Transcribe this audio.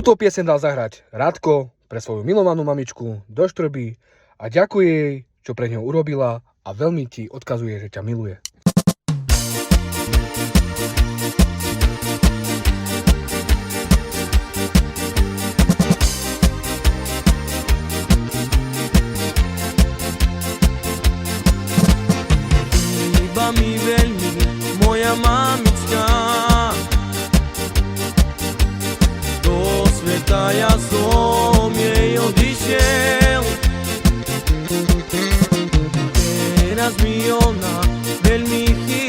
Túto pieseň dal zahrať Radko pre svoju milovanú mamičku do Štrby a ďakuje jej, čo pre ňou urobila a veľmi ti odkazuje, že ťa miluje. Chýba mi veľmi moja mamička, do sveta ja som jej odišiel. Teraz mi ona veľmi chýba,